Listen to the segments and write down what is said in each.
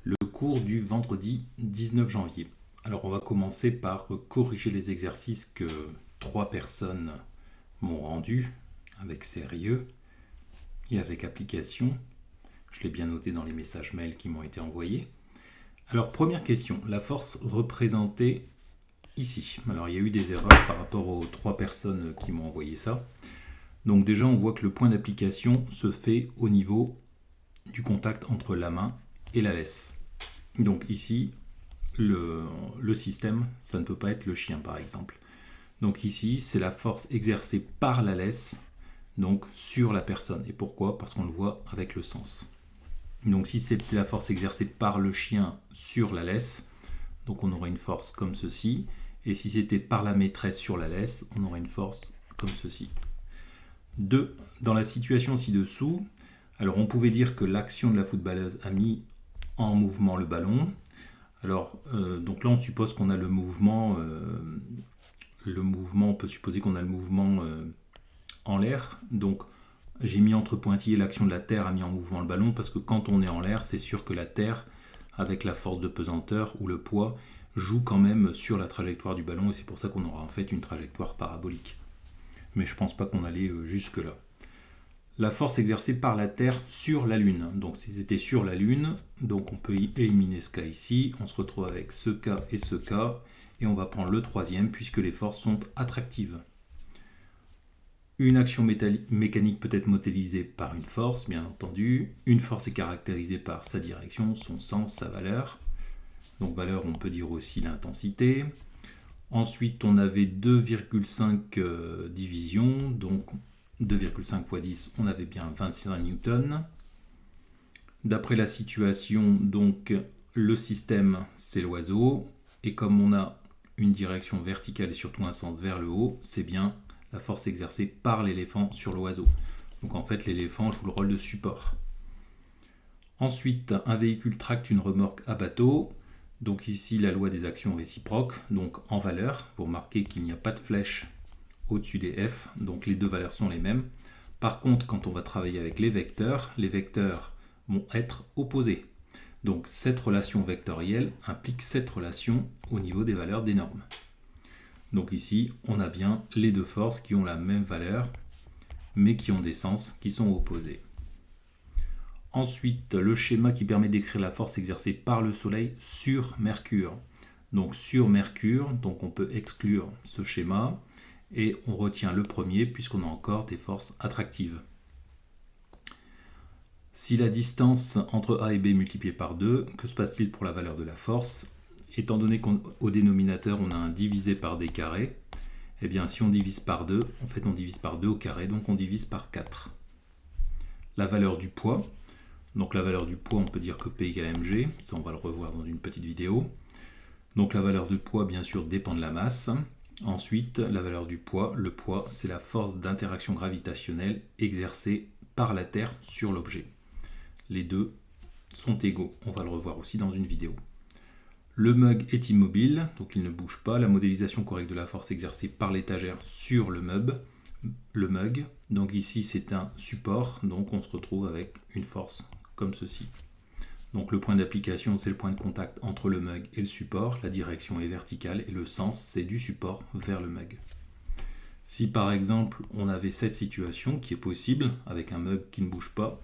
le cours du vendredi 19 janvier. Alors on va commencer par corriger les exercices que 3 personnes m'ont rendus avec sérieux et avec application. Je l'ai bien noté dans les messages mails qui m'ont été envoyés. Alors première question, la force représentée ici. Alors il y a eu des erreurs par rapport aux 3 personnes qui m'ont envoyé ça. Donc déjà on voit que le point d'application se fait au niveau du contact entre la main et la laisse. Donc ici, le système, ça ne peut pas être le chien par exemple. Donc ici, c'est la force exercée par la laisse, donc sur la personne. Et pourquoi? Parce qu'on le voit avec le sens. Donc si c'était la force exercée par le chien sur la laisse, donc on aurait une force comme ceci. Et si c'était par la maîtresse sur la laisse, on aurait une force comme ceci. 2. Dans la situation ci-dessous, alors on pouvait dire que l'action de la footballeuse a mis en mouvement le ballon. Alors, donc là on suppose qu'on a le mouvement, on peut supposer qu'on a le mouvement en l'air. Donc j'ai mis entre pointillés l'action de la Terre a mis en mouvement le ballon parce que quand on est en l'air, c'est sûr que la Terre, avec la force de pesanteur ou le poids, joue quand même sur la trajectoire du ballon et c'est pour ça qu'on aura en fait une trajectoire parabolique. Mais je pense pas qu'on allait jusque là. La force exercée par la Terre sur la Lune. Donc si c'était sur la Lune, donc on peut éliminer ce cas ici, on se retrouve avec ce cas, et on va prendre le troisième puisque les forces sont attractives. Une action mécanique peut être modélisée par une force, bien entendu. Une force est caractérisée par sa direction, son sens, sa valeur. Donc valeur, on peut dire aussi l'intensité. Ensuite, on avait 2,5 divisions, donc 2,5 fois 10, on avait bien 25 newtons. D'après la situation, donc le système, c'est l'oiseau. Et comme on a une direction verticale et surtout un sens vers le haut, c'est bien la force exercée par l'éléphant sur l'oiseau. Donc en fait, l'éléphant joue le rôle de support. Ensuite, un véhicule tracte une remorque à bateau. Donc ici, la loi des actions réciproques. Donc en valeur, vous remarquez qu'il n'y a pas de flèche au-dessus des F, donc les deux valeurs sont les mêmes. Par contre, quand on va travailler avec les vecteurs vont être opposés. Donc cette relation vectorielle implique cette relation au niveau des valeurs des normes. Donc ici, on a bien les deux forces qui ont la même valeur, mais qui ont des sens qui sont opposés. Ensuite, le schéma qui permet d'écrire la force exercée par le Soleil sur Mercure. Donc sur Mercure, donc on peut exclure ce schéma, et on retient le premier puisqu'on a encore des forces attractives. Si la distance entre A et B est multipliée par 2, que se passe-t-il pour la valeur de la force? Étant donné qu'au dénominateur on a un divisé par d carré, eh bien si on divise par 2, en fait on divise par 2 au carré, donc on divise par 4. La valeur du poids, donc la valeur du poids on peut dire que P égale mg, ça on va le revoir dans une petite vidéo. Donc la valeur de poids bien sûr dépend de la masse. Ensuite, la valeur du poids, le poids, c'est la force d'interaction gravitationnelle exercée par la Terre sur l'objet. Les deux sont égaux, on va le revoir aussi dans une vidéo. Le mug est immobile, donc il ne bouge pas. La modélisation correcte de la force exercée par l'étagère sur le mug. Donc ici c'est un support, donc on se retrouve avec une force comme ceci. Donc le point d'application, c'est le point de contact entre le mug et le support. La direction est verticale et le sens, c'est du support vers le mug. Si par exemple, on avait cette situation qui est possible, avec un mug qui ne bouge pas,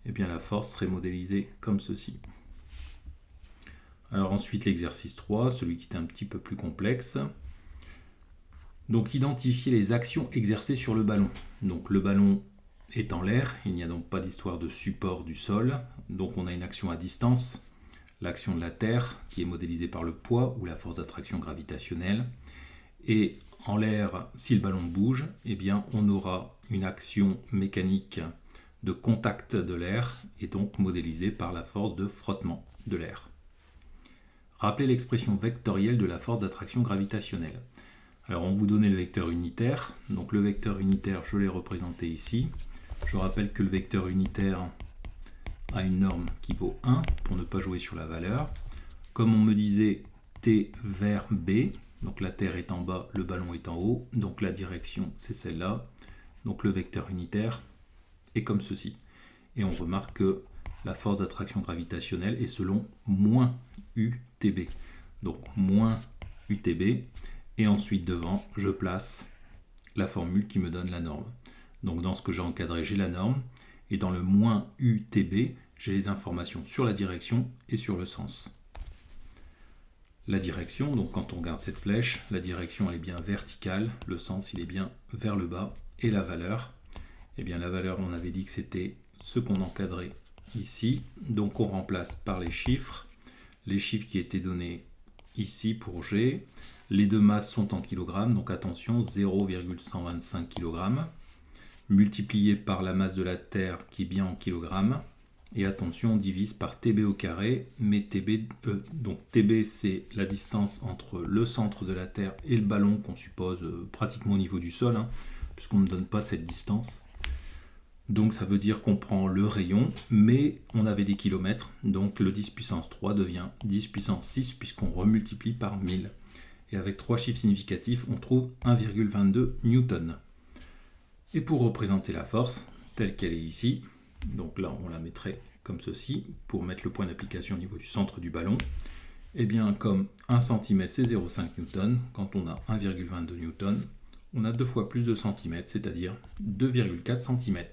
eh bien la force serait modélisée comme ceci. Alors ensuite, l'exercice 3, celui qui est un petit peu plus complexe. Donc identifier les actions exercées sur le ballon. Donc le ballon est en l'air, il n'y a donc pas d'histoire de support du sol, donc on a une action à distance, l'action de la Terre qui est modélisée par le poids ou la force d'attraction gravitationnelle, et en l'air, si le ballon bouge, eh bien on aura une action mécanique de contact de l'air et donc modélisée par la force de frottement de l'air. Rappelez l'expression vectorielle de la force d'attraction gravitationnelle. Alors on vous donnait le vecteur unitaire, donc le vecteur unitaire je l'ai représenté ici. Je rappelle que le vecteur unitaire a une norme qui vaut 1 pour ne pas jouer sur la valeur. Comme on me disait T vers B, donc la Terre est en bas, le ballon est en haut, donc la direction c'est celle-là. Donc le vecteur unitaire est comme ceci. Et on remarque que la force d'attraction gravitationnelle est selon moins UTB. Donc moins UTB, et ensuite devant, je place la formule qui me donne la norme. Donc dans ce que j'ai encadré, j'ai la norme, et dans le moins UTB, j'ai les informations sur la direction et sur le sens. La direction, donc quand on regarde cette flèche, la direction elle est bien verticale, le sens il est bien vers le bas, et la valeur, eh bien la valeur on avait dit que c'était ce qu'on encadrait ici, donc on remplace par les chiffres qui étaient donnés ici pour G. Les deux masses sont en kilogrammes, donc attention, 0,125 kg, multiplié par la masse de la Terre qui est bien en kilogrammes, et attention, on divise par TB au carré, mais donc TB c'est la distance entre le centre de la Terre et le ballon qu'on suppose pratiquement au niveau du sol, puisqu'on ne donne pas cette distance. Donc ça veut dire qu'on prend le rayon, mais on avait des kilomètres, donc le 10 puissance 3 devient 10 puissance 6 puisqu'on remultiplie par 1000. Et avec 3 chiffres significatifs, on trouve 1,22 newton. Et pour représenter la force, telle qu'elle est ici, donc là on la mettrait comme ceci, pour mettre le point d'application au niveau du centre du ballon, et bien comme 1 cm c'est 0,5 newton, quand on a 1,22 newton, on a 2 fois plus de centimètres, c'est-à-dire 2,4 cm.